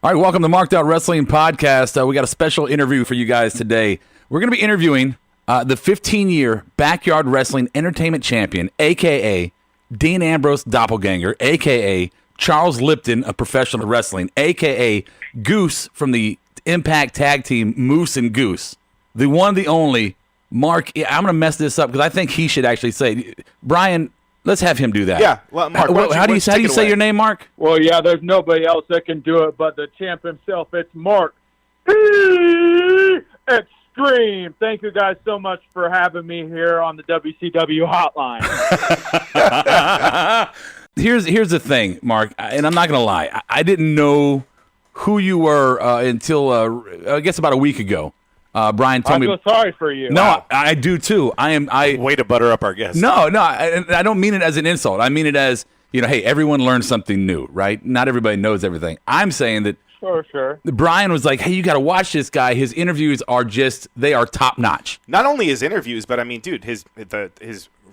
All right, welcome to Marked Out Wrestling Podcast. We got a special interview for you guys today. We're going to be interviewing the 15-year Backyard Wrestling Entertainment Champion, a.k.a. Dean Ambrose Doppelganger, a.k.a. Charles Lipton of professional wrestling, a.k.a. Goose from the Impact Tag Team Moose and Goose. The one, the only, Mark. I'm going to mess this up because I think he should actually say, Brian, let's have him do that. Yeah, well, Mark, how do you say your name, Mark? Well, yeah, there's nobody else that can do it but the champ himself. It's Mark Xtreme. Thank you guys so much for having me here on the WCW hotline. Here's the thing, Mark, and I'm not going to lie. I didn't know who you were until, I guess, about a week ago. Brian told me. I feel sorry for you. No, I do too. Way to butter up our guest. No, I don't mean it as an insult. I mean it as, hey, everyone learns something new, right? Not everybody knows everything. I'm saying that. Sure. Brian was like, hey, you got to watch this guy. His interviews are they are top notch. Not only his interviews, but I mean, dude, his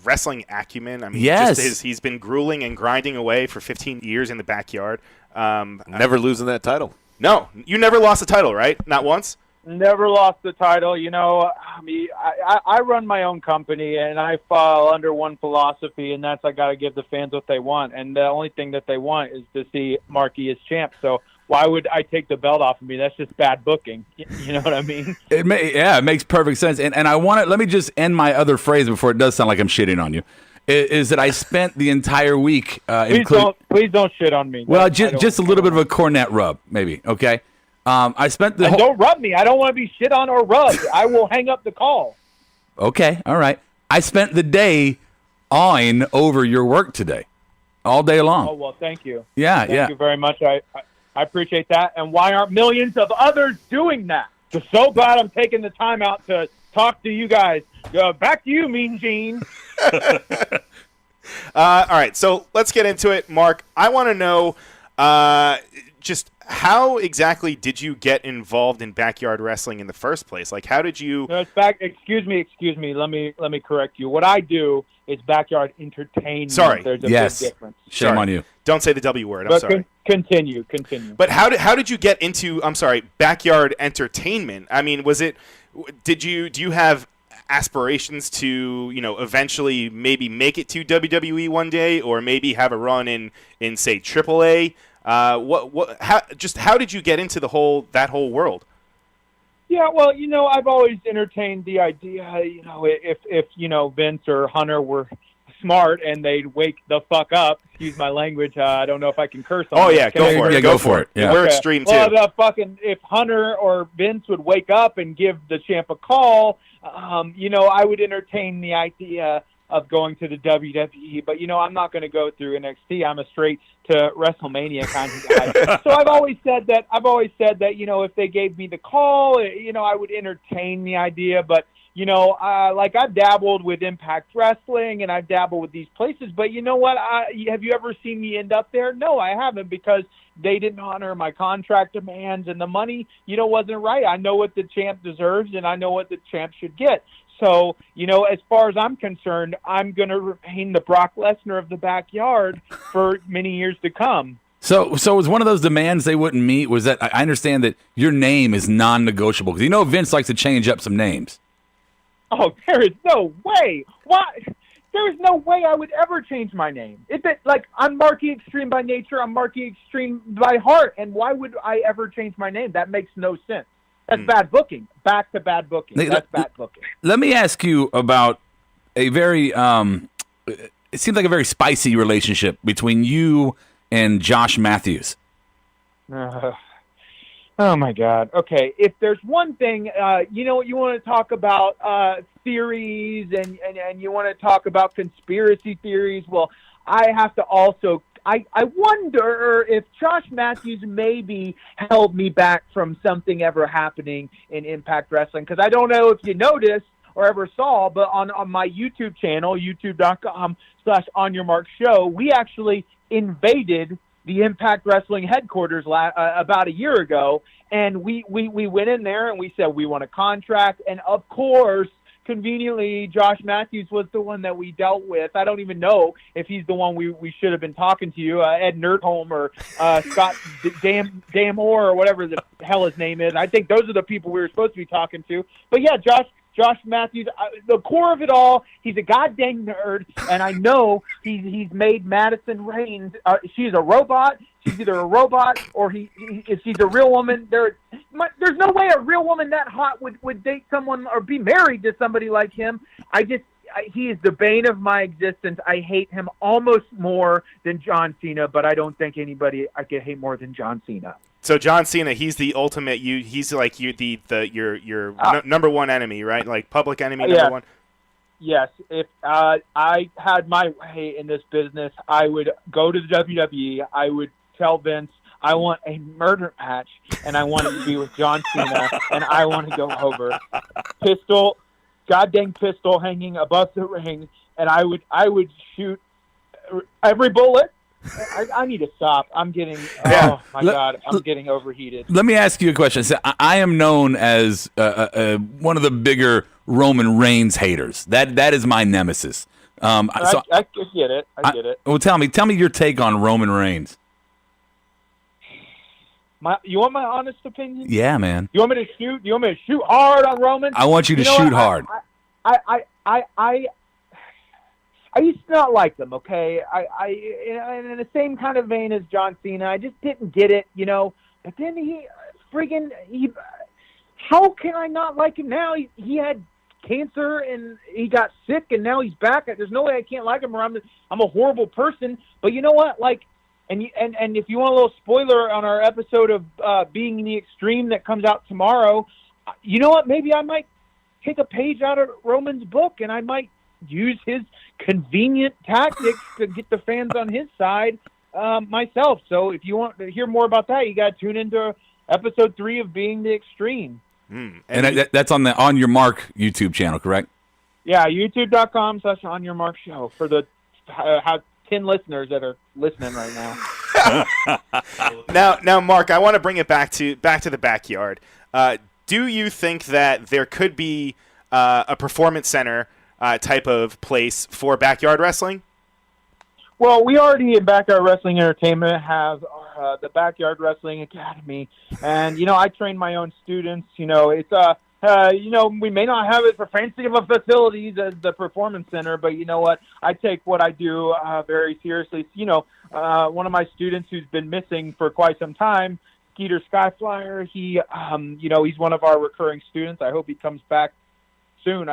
wrestling acumen. I mean, yes. He's been grueling and grinding away for 15 years in the backyard. Never losing that title. No, you never lost a title, right? Not once? Never lost the title. I mean, I run my own company, and I fall under one philosophy, and that's I got to give the fans what they want. And the only thing that they want is to see Marky as champ. So why would I take the belt off of me? That's just bad booking. You know what I mean? It makes perfect sense. And I want to let me just end my other phrase before it does sound like I'm shitting on you. Is that I spent the entire week. Please don't shit on me. Well, just a little bit of a cornet rub, maybe. Okay. I spent the don't rub me. I don't want to be shit on or rubbed. I will hang up the call. Okay, all right. I spent the day awing over your work today, all day long. Oh well, thank you. Yeah, thank you very much. I appreciate that. And why aren't millions of others doing that? Just so glad I'm taking the time out to talk to you guys. Back to you, Mean Gene. All right, so let's get into it, Mark. I want to know just how exactly did you get involved in backyard wrestling in the first place? Like, how did you? No, excuse me. Let me correct you. What I do is backyard entertainment. Sorry. There's a big difference. Shame on you. Don't say the W word. I'm sorry. Continue. But how did you get into? I'm sorry, backyard entertainment. I mean, do you have aspirations to eventually maybe make it to WWE one day, or maybe have a run in say AAA? How did you get into that whole world? Yeah, well, I've always entertained the idea, if Vince or Hunter were smart and they'd wake the fuck up. Excuse my language. I don't know if I can curse on yeah, go for it. Yeah, go for it. Yeah. We're Extreme too. Well, if Hunter or Vince would wake up and give the champ a call, I would entertain the idea of going to the WWE, but I'm not going to go through NXT. I'm a straight to WrestleMania kind of guy. So I've always said that if they gave me the call, I would entertain the idea. But like I've dabbled with Impact Wrestling and I've dabbled with these places. But you know what? Have you ever seen me end up there? No, I haven't, because they didn't honor my contract demands, and the money wasn't right. I know what the champ deserves, and I know what the champ should get. So, as far as I'm concerned, I'm going to remain the Brock Lesnar of the backyard for many years to come. So was one of those demands they wouldn't meet was that I understand that your name is non-negotiable, because Vince likes to change up some names. Oh, there is no way. Why? There is no way I would ever change my name. I'm Marky Xtreme by nature. I'm Marky Xtreme by heart. And why would I ever change my name? That makes no sense. That's bad booking. Back to bad booking. That's bad booking. Let me ask you about a very, it seems like a very spicy relationship between you and Josh Matthews. Oh, my God. Okay, if there's one thing, you want to talk about theories and you want to talk about conspiracy theories, well, I have to also I wonder if Josh Matthews maybe held me back from something ever happening in Impact Wrestling, because I don't know if you noticed or ever saw, but on my YouTube channel, youtube.com/onyourmarkshow, we actually invaded the Impact Wrestling headquarters about a year ago, and we went in there and we said we want a contract, and of course conveniently, Josh Matthews was the one that we dealt with. I don't even know if he's the one we should have been talking to you, Ed Nerdholm or Scott Damore or whatever the hell his name is. I think those are the people we were supposed to be talking to. But yeah, Josh Matthews, the core of it all, he's a goddamn nerd, and I know he's made Madison Raines. She's a robot. She's either a robot or if she's a real woman. There's no way a real woman that hot would date someone or be married to somebody like him. He is the bane of my existence. I hate him almost more than John Cena, but I don't think anybody I could hate more than John Cena. So John Cena, he's the ultimate. He's like your number one enemy, right? Like public enemy number one. Yes. If I had my way in this business, I would go to the WWE. I would tell Vince, I want a murder match, and I want it to be with John Cena, and I want to go over. Goddamn pistol hanging above the ring, and I would shoot every bullet. I need to stop. I'm getting God, I'm getting overheated. Let me ask you a question. So I am known as one of the bigger Roman Reigns haters. That is my nemesis. I get it. I get it. Well, tell me your take on Roman Reigns. You want my honest opinion? Yeah, man. You want me to shoot? You want me to shoot hard on Roman? I want you to shoot hard. I used to not like them, okay? In the same kind of vein as John Cena, I just didn't get it, But then he how can I not like him now? He had cancer and he got sick and now he's back. There's no way I can't like him or I'm a horrible person. But you know what? And if you want a little spoiler on our episode of Being the Extreme that comes out tomorrow, you know what? Maybe I might take a page out of Roman's book and I might use his convenient tactics to get the fans on his side myself. So if you want to hear more about that, you got to tune into episode 3 of Being the Extreme. And that's on the On Your Mark YouTube channel, correct? Yeah, youtube.com/On Your Mark Show for the 10 listeners that are listening right now. Now, Mark, I want to bring it back to the backyard. Do you think that there could be a performance center type of place for backyard wrestling? Well, we already in Backyard Wrestling Entertainment have the Backyard Wrestling Academy, and I train my own students. It's we may not have as fancy of a facilities as the Performance Center, but you know what? I take what I do very seriously. One of my students who's been missing for quite some time, Skeeter Skyflyer. He's one of our recurring students. I hope he comes back soon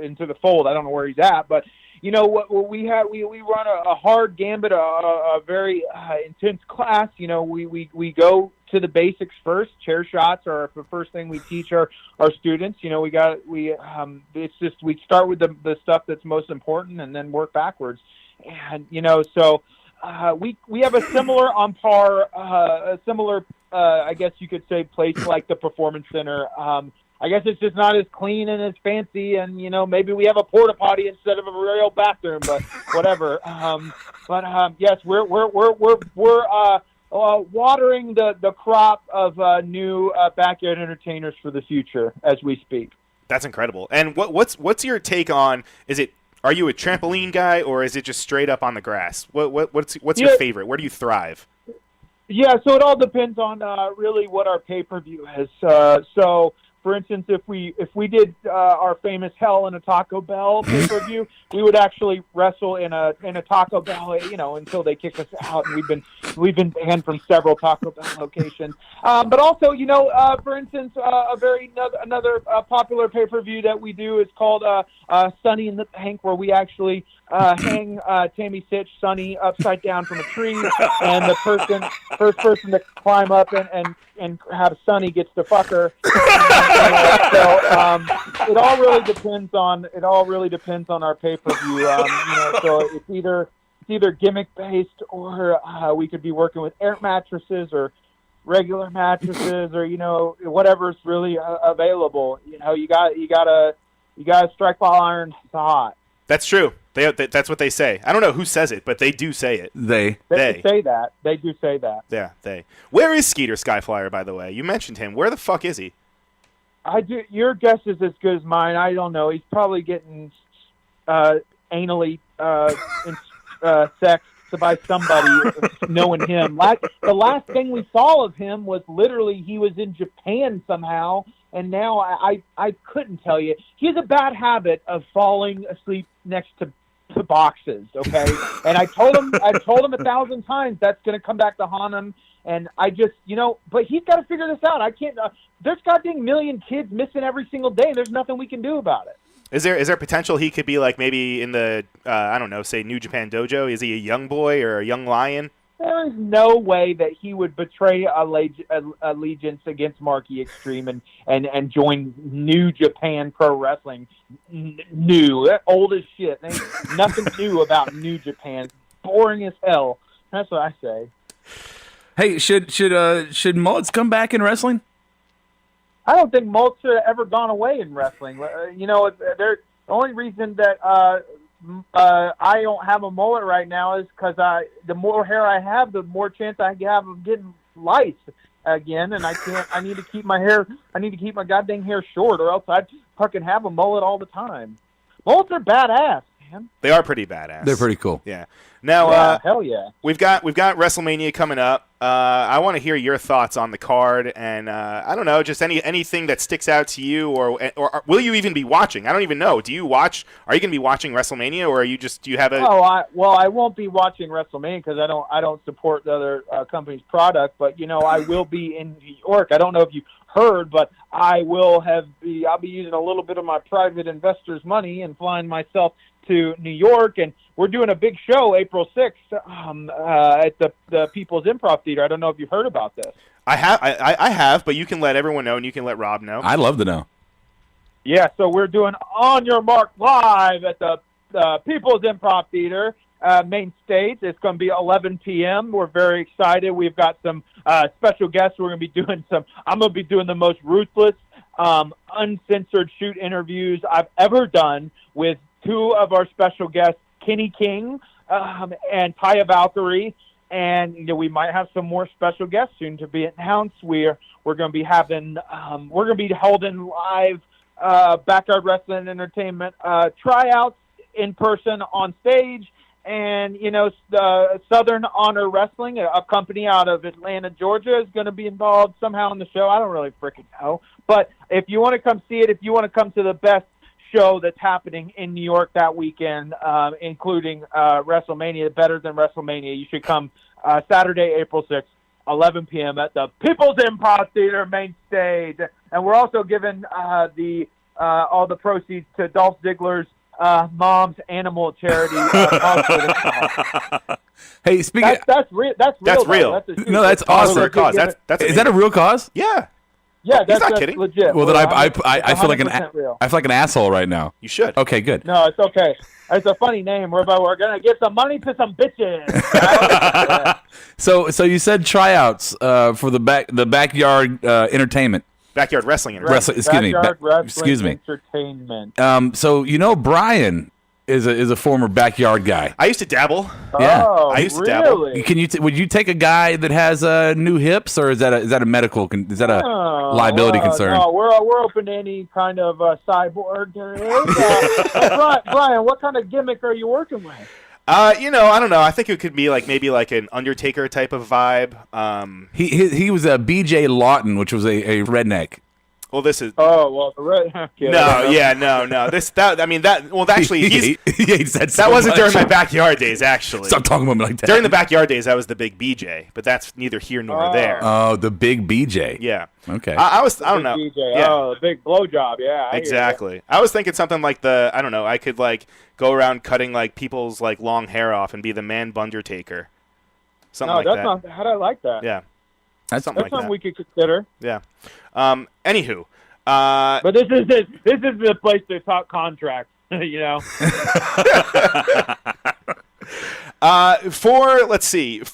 into the fold. I don't know where he's at, but what we run a hard gambit, a very intense class. We go to the basics first. Chair shots are the first thing we teach our students. It's just we start with the stuff that's most important and then work backwards. And so we have a similar on par, I guess you could say, place like the Performance Center. I guess it's just not as clean and as fancy, and maybe we have a porta potty instead of a real bathroom, but whatever. Yes, we're watering the crop of new backyard entertainers for the future as we speak. That's incredible. And what's your take on? Are you a trampoline guy or is it just straight up on the grass? What's your favorite? Where do you thrive? Yeah, so it all depends on really what our pay-per-view is. So, for instance, if we did our famous Hell in a Taco Bell pay-per-view, we would actually wrestle in a Taco Bell, until they kick us out. And we've been banned from several Taco Bell locations. But also, for instance, another popular pay-per-view that we do is called Sunny in the Bank, where we actually hang Tammy Sitch, Sunny, upside down from a tree, and the first person to climb up and have Sunny gets to fuck her. So it all really depends on our pay-per-view. So it's either gimmick based or we could be working with air mattresses or regular mattresses or whatever's really available. You gotta strike while iron hot. That's true. That's what they say. I don't know who says it, but they do say it. They say that. They do say that. Yeah, they. Where is Skeeter Skyflyer, by the way? You mentioned him. Where the fuck is he? Your guess is as good as mine. I don't know. He's probably getting anally sexed by somebody knowing him. The last thing we saw of him was literally he was in Japan somehow, and now I couldn't tell you. He has a bad habit of falling asleep next to boxes, okay? And I told him 1,000 times that's going to come back to haunt him. And I just, but he's got to figure this out. I can't. There's goddamn million kids missing every single day, and there's nothing we can do about it. Is there potential he could be like maybe in the I don't know, say New Japan Dojo? Is he a young boy or a young lion? There is no way that he would betray allegiance against Marky Xtreme and join New Japan Pro Wrestling. New, old as shit. Ain't nothing new about New Japan. Boring as hell. That's what I say. Hey, should mullets come back in wrestling? I don't think mullets have ever gone away in wrestling. The only reason that I don't have a mullet right now is because the more hair I have, the more chance I have of getting lice again, and I can't. I need to keep my hair. I need to keep my goddamn hair short, or else I'd fucking have a mullet all the time. Mullets are badass, man. They are pretty badass. They're pretty cool. Yeah. Now, hell yeah. We've got WrestleMania coming up. I want to hear your thoughts on the card, and I don't know, just anything that sticks out to you, or will you even be watching? I don't even know. Do you watch? Are you going to be watching WrestleMania, or do you have a? Oh, I won't be watching WrestleMania because I don't support the other company's product, but I will be in New York. I don't know if you heard, but I'll be using a little bit of my private investors' money and flying myself to New York, and we're doing a big show April 6th at the People's Improv Theater. I don't know if you heard about this. I have, but you can let everyone know, and you can let Rob know. I'd love to know. Yeah, so we're doing On Your Mark live at the People's Improv Theater, main stage. It's going to be 11 p.m. We're very excited. We've got some special guests. I'm going to be doing the most ruthless, uncensored shoot interviews I've ever done with two of our special guests, Kenny King and Taya Valkyrie, and we might have some more special guests soon to be announced. We're going to be holding live Backyard Wrestling Entertainment tryouts in person on stage, and the Southern Honor Wrestling, a company out of Atlanta, Georgia, is going to be involved somehow in the show. I don't really freaking know, but if you want to come see it, if you want to come to the best show that's happening in New York that weekend, including WrestleMania, Better Than WrestleMania, you should come Saturday, April 6th, 11 p.m. at the People's Improv Theater main stage. And we're also giving all the proceeds to Dolph Ziggler's mom's animal charity. Hey, speaking, that's real. That's real. That's awesome. For a cause. Is that a real cause? Yeah. Yeah, He's not kidding. Legit. Well, then I feel like real. I feel like an asshole right now. You should. Okay, good. No, it's okay. It's a funny name. We're gonna give some money to some bitches. Yeah. So you said tryouts for the backyard entertainment. Backyard wrestling. Backyard wrestling Excuse me. Entertainment. So Brian is a former backyard guy. I used to dabble. Yeah. Oh, I used to dabble. really? Would you take a guy that has new hips, or is that a medical liability concern? No, we're open to any kind of cyborg. Brian, what kind of gimmick are you working with? I don't know. I think it could be maybe an Undertaker type of vibe. He was a BJ Lawton, which was a redneck. Well, this is. Oh well, the red. Okay, No. Actually, that wasn't during my backyard days. Actually, Stop talking about me like that. During the backyard days, I was the big BJ, but that's neither here nor there. Oh, the big BJ. Yeah. Okay. I don't know. BJ. Yeah. Oh, the big blowjob. Yeah. Exactly. I was thinking something like I don't know. I could go around cutting people's long hair off and be the man Bundertaker. Something like that. No, that's not bad. I like that. Yeah. That's something we could consider. Yeah. Anywho. But this is the place to talk contracts.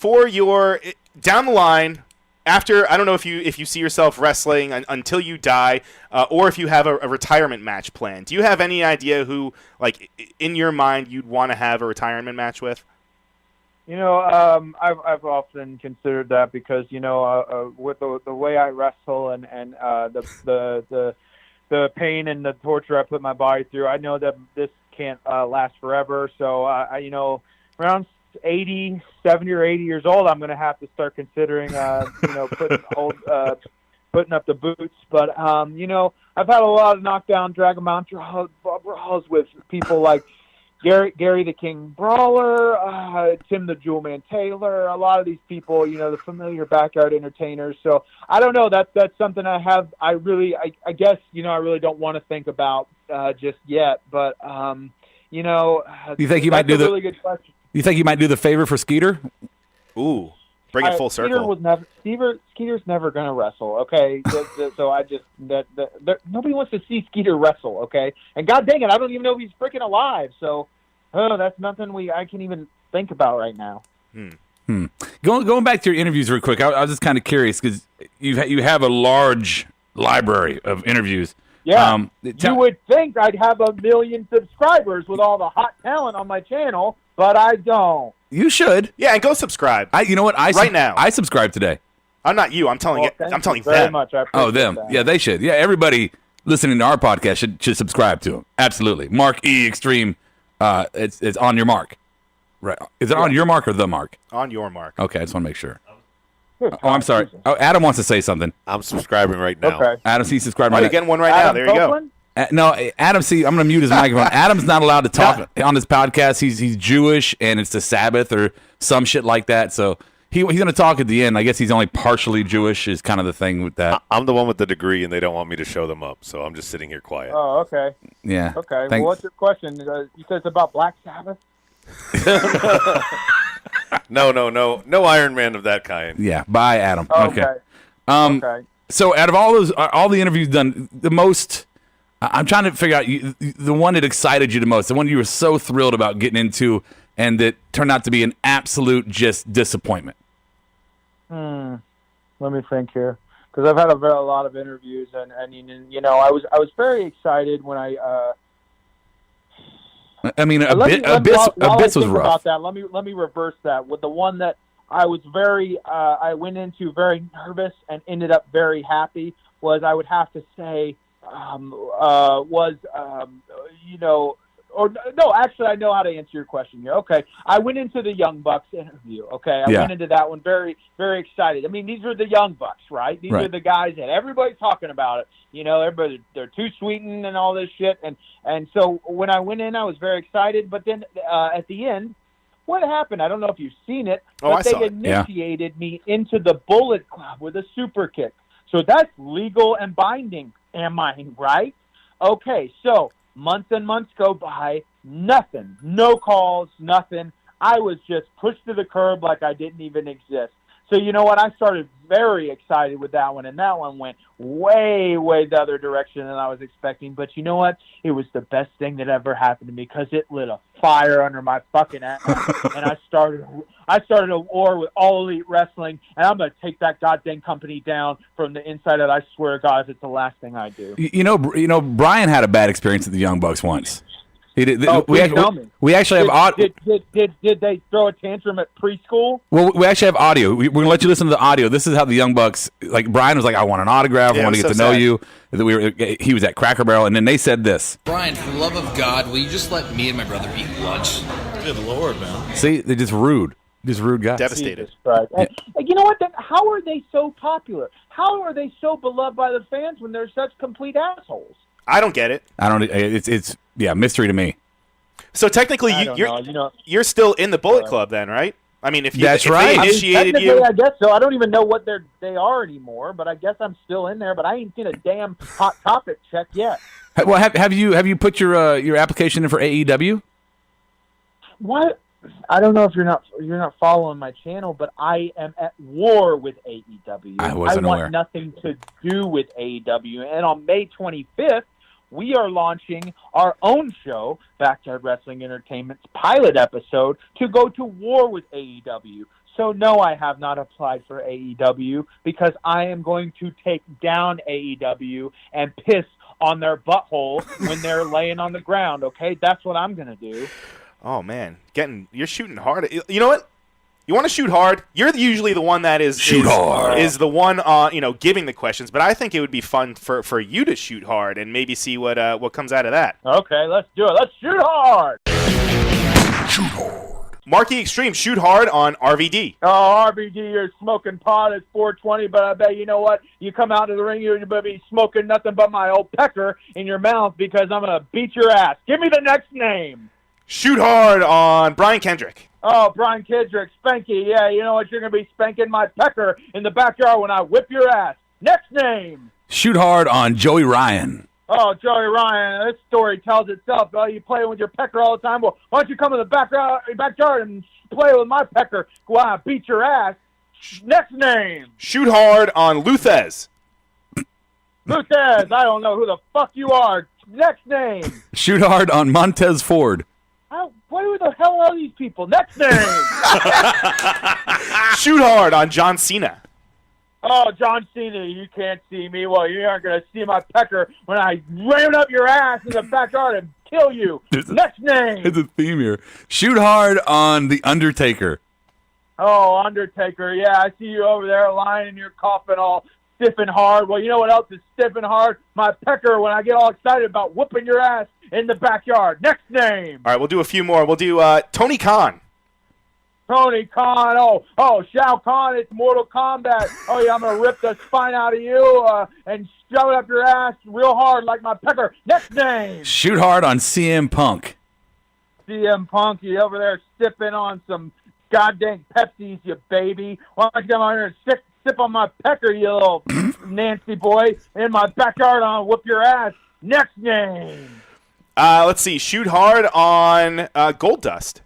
For your down the line, after, I don't know if you see yourself wrestling until you die, or if you have a retirement match planned. Do you have any idea who, in your mind, you'd want to have a retirement match with? I've often considered that because with the way I wrestle and the the pain and the torture I put my body through, I know that this can't last forever. So, around 70 or 80 years old, I'm going to have to start considering, putting up the boots. But, I've had a lot of knockdown, drag 'em out brawls with people like Gary the King Brawler, Tim the Jewel Man Taylor, a lot of these people, the familiar backyard entertainers. So I don't know. That's something I guess, I really don't want to think about just yet. But, You think you might do really good question. You think you might do the favor for Skeeter? Ooh, bring it full circle. Skeeter's never going to wrestle, okay? So I just nobody wants to see Skeeter wrestle, okay? And God dang it, I don't even know if he's freaking alive. So that's nothing I can even think about right now. Going back to your interviews real quick, I was just kind of curious because you have a large library of interviews. Yeah, you would think I'd have 1 million subscribers with all the hot talent on my channel, but I don't. You should. Yeah, and go subscribe. You know what? Right now. I subscribe today. I'm not you. I'm telling I'm telling very them. much. I appreciate them. that. Yeah, they should. Yeah, everybody listening to our podcast should subscribe to them. Absolutely. Mark E. Xtreme. It's on your mark. Right. Is it on your mark or the mark? On your mark. Okay, I just want to make sure. I'm sorry. Oh, Adam wants to say something. I'm subscribing right now. Okay. Adam, see, subscribe Oh, right you're now. getting one right now. There you go. No, Adam, see, I'm going to mute his microphone. Adam's not allowed to talk on this podcast. He's Jewish, and it's the Sabbath or some shit like that. So he's going to talk at the end. I guess he's only partially Jewish is kind of the thing with that. I'm the one with the degree, and they don't want me to show them up, so I'm just sitting here quiet. Oh, okay. Yeah. Okay. Well, what's your question? You said it's about Black Sabbath? No Iron Man of that kind. Yeah. Bye, Adam. Okay. Okay. So out of all the interviews done, the most I'm trying to figure out the one that excited you the most, the one you were so thrilled about getting into, and that turned out to be an absolute just disappointment. Let me think here, because I've had a lot of interviews, and I was very excited when Abyss was rough. About that, let me reverse that with the one that I was I went into very nervous and ended up very happy. I would have to say actually, I know how to answer your question here. Okay, I went into the Young Bucks interview. Okay, I went into that one very, very excited. I mean, these are the Young Bucks, right? These are the guys that everybody's talking about it. Everybody, they're too sweetened and all this shit. And so when I went in, I was very excited. But then at the end, what happened? I don't know if you've seen it, but they initiated me into the Bullet Club with a super kick. So that's legal and binding. Am I right? Okay, so months and months go by, nothing, no calls, nothing. I was just pushed to the curb like I didn't even exist. So you know what? I started very excited with that one, and that one went way, way the other direction than I was expecting. But you know what? It was the best thing that ever happened to me because it lit a fire under my fucking ass, and I started a war with All Elite Wrestling, and I'm going to take that goddamn company down from the inside out. I swear to God, if it's the last thing I do. Brian had a bad experience at the Young Bucks once. He did. We actually have audio. Did they throw a tantrum at preschool? Well, we actually have audio. We're gonna let you listen to the audio. This is how the Young Bucks, like Brian was like, "I want an autograph. I want to get to know you." He was at Cracker Barrel, and then they said this. Brian, for the love of God, will you just let me and my brother eat lunch? Good Lord, man. See, they're just rude guys. Devastated. And you know what? How are they so popular? How are they so beloved by the fans when they're such complete assholes? I don't get it. It's mystery to me. So technically, you're still in the Bullet Club then, right? I mean, if they initiated you, I guess so. I don't even know what they are anymore, but I guess I'm still in there. But I ain't seen a damn Hot Topic check yet. Well, have you put your application in for AEW? What? I don't know if you're not following my channel, but I am at war with AEW. I wasn't aware. I want nothing to do with AEW. And on May 25th, we are launching our own show, Backyard Wrestling Entertainment's pilot episode, to go to war with AEW. So, no, I have not applied for AEW because I am going to take down AEW and piss on their butthole when they're laying on the ground, okay? That's what I'm going to do. oh man, you're shooting hard. You know what? You want to shoot hard. You're usually the one that is the one giving the questions. But I think it would be fun for you to shoot hard and maybe see what comes out of that. Okay, let's do it. Let's shoot hard. Shoot hard. Marky Xtreme, shoot hard on RVD. Oh, RBD, you're smoking pot at 420, but I bet you know what? You come out to the ring, you're going to be smoking nothing but my old pecker in your mouth because I'm going to beat your ass. Give me the next name. Shoot hard on Brian Kendrick. Oh, Brian Kendrick, Spanky. Yeah, you know what? You're going to be spanking my pecker in the backyard when I whip your ass. Next name. Shoot hard on Joey Ryan. Oh, Joey Ryan, this story tells itself. You play with your pecker all the time. Well, why don't you come to the backyard and play with my pecker while I beat your ass? Next name. Shoot hard on Luthez. Luthez, I don't know who the fuck you are. Next name. Shoot hard on Montez Ford. Who the hell are these people? Next name. Shoot hard on John Cena. Oh, John Cena, you can't see me. Well, you aren't going to see my pecker when I ram up your ass in the backyard and kill you. Next name. It's a theme here. Shoot hard on The Undertaker. Oh, Undertaker, yeah, I see you over there lying in your coffin all stiff and hard. Well, you know what else is stiff and hard? My pecker when I get all excited about whooping your ass in the backyard. Next name. All right, we'll do a few more. We'll do Tony Khan. Tony Khan, oh, Shao Kahn, it's Mortal Kombat. Oh, yeah, I'm going to rip the spine out of you and shove it up your ass real hard like my pecker. Next name. Shoot hard on CM Punk. CM Punk, you over there sipping on some goddamn Pepsis, you baby. Why don't you come on here and sip on my pecker, you little Nancy boy, in my backyard and I'll whoop your ass. Next name. Let's see. Shoot hard on Goldust.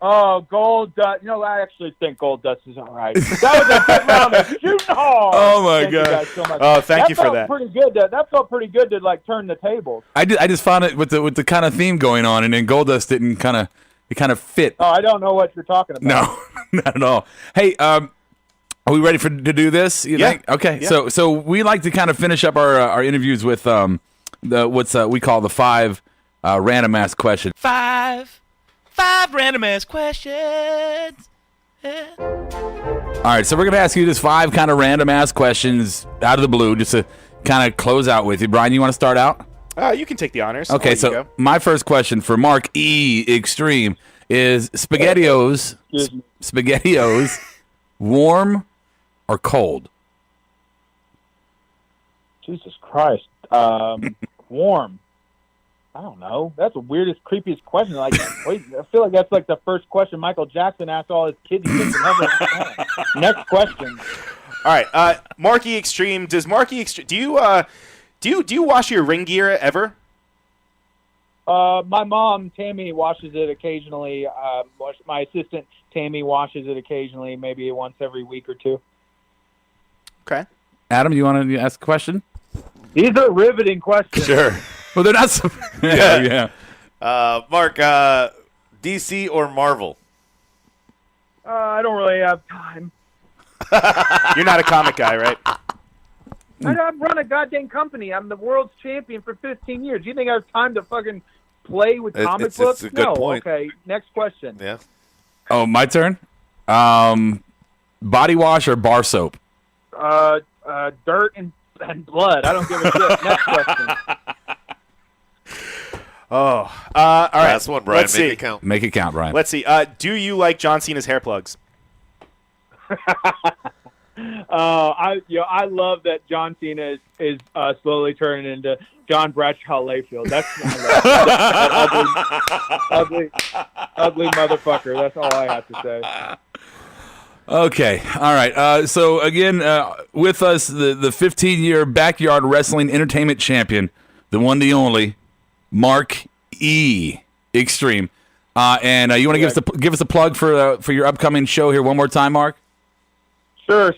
Oh, Goldust. You know, I actually think Goldust is all right. That was a good round of shooting hard. Oh, my Thank you God. guys so much. Oh, thank you for that. Pretty good. That felt pretty good to, like, turn the tables. I just found it with the kind of theme going on, and then Goldust didn't kind of fit. Oh, I don't know what you're talking about. No, not at all. Hey, are we ready to do this? You think? Okay. Yeah. So we like to kind of finish up our interviews with we call the 5 random ass questions. Five random ass questions. Yeah. All right, so we're gonna ask you just 5 kind of random ass questions out of the blue, just to kind of close out with you. Brian, you want to start out? You can take the honors. Okay, so my first question for Mark E. Xtreme is SpaghettiOs warm or cold? Jesus Christ. Warm. I don't know. That's the weirdest, creepiest question. Like, wait, I feel like that's like the first question Michael Jackson asked all his kids. Next question. All right, Marky Xtreme. Does Marky Xtreme? Do you wash your ring gear ever? My mom Tammy washes it occasionally. My assistant Tammy washes it occasionally, maybe once every week or two. Okay. Adam, you want to ask a question? These are riveting questions. Sure. Well, they're not. Yeah. Mark, DC or Marvel? I don't really have time. You're not a comic guy, right? I run a goddamn company. I'm the world's champion for 15 years. Do you think I have time to fucking play with comic books? It's a good point. Okay, next question. Yeah. Oh, my turn. Body wash or bar soap? Dirt and blood. I don't give a shit. Next question. All right. Last one, Brian. Let's Make see. it count. Make it count, Brian. Let's see. Do you like John Cena's hair plugs? I love that John Cena is slowly turning into John Bradshaw Layfield. That's ugly motherfucker. That's all I have to say. Okay. All right. So, again, with us, the 15-year backyard wrestling entertainment champion, the one, the only, Mark E. Xtreme. And you want to give us a plug for your upcoming show here one more time, Mark? Sure.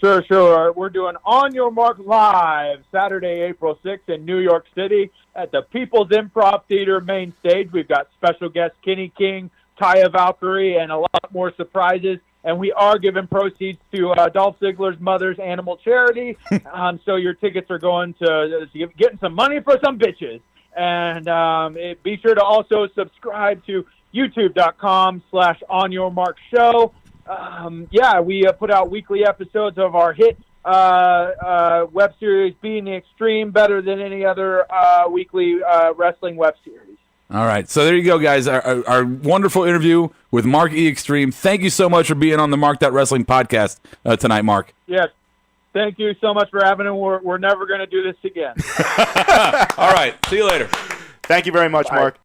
We're doing On Your Mark Live Saturday, April 6th in New York City at the People's Improv Theater main stage. We've got special guests Kenny King, Taya Valkyrie, and a lot more surprises. And we are giving proceeds to Dolph Ziggler's mother's animal charity. So your tickets are going to getting some money for some bitches. And be sure to also subscribe to youtube.com/onyourmarkshow. we put out weekly episodes of our hit web series, Being the Extreme, better than any other weekly wrestling web series. All right, so there you go, guys. Our wonderful interview with Mark E. Xtreme. Thank you so much for being on the Mark That Wrestling podcast tonight, Mark. Yes, thank you so much for having him. We're never going to do this again. All right, see you later. Thank you very much, Bye. Mark.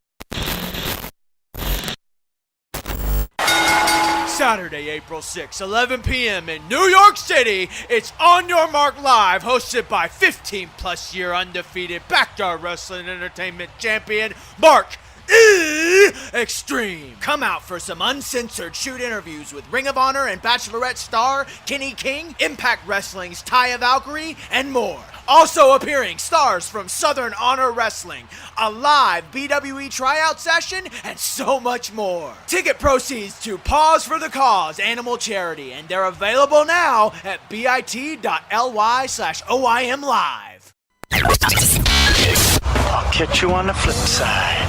Saturday, April 6, 11 p.m. in New York City, it's On Your Mark Live, hosted by 15-plus year undefeated Backyard Wrestling Entertainment champion, Mark E. Xtreme. Come out for some uncensored shoot interviews with Ring of Honor and Bachelorette star Kenny King, Impact Wrestling's Taya Valkyrie, and more. Also appearing, stars from Southern Honor Wrestling, a live BWE tryout session, and so much more. Ticket proceeds to Pause for the Cause Animal Charity, and they're available now at bit.ly/OIM Live. I'll catch you on the flip side.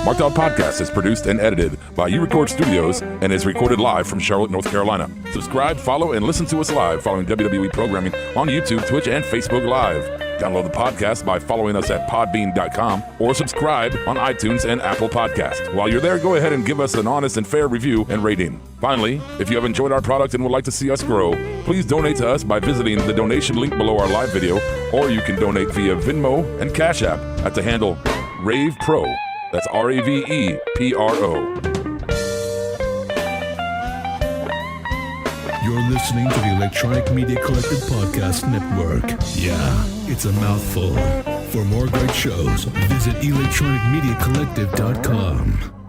Marked Out Podcast is produced and edited by You Record Studios and is recorded live from Charlotte, North Carolina. Subscribe, follow, and listen to us live following WWE programming on YouTube, Twitch, and Facebook Live. Download the podcast by following us at podbean.com or subscribe on iTunes and Apple Podcasts. While you're there, go ahead and give us an honest and fair review and rating. Finally, if you have enjoyed our product and would like to see us grow, please donate to us by visiting the donation link below our live video, or you can donate via Venmo and Cash App at the handle RavePro. That's RAVEPRO. You're listening to the Electronic Media Collective Podcast Network. Yeah, it's a mouthful. For more great shows, visit electronicmediacollective.com.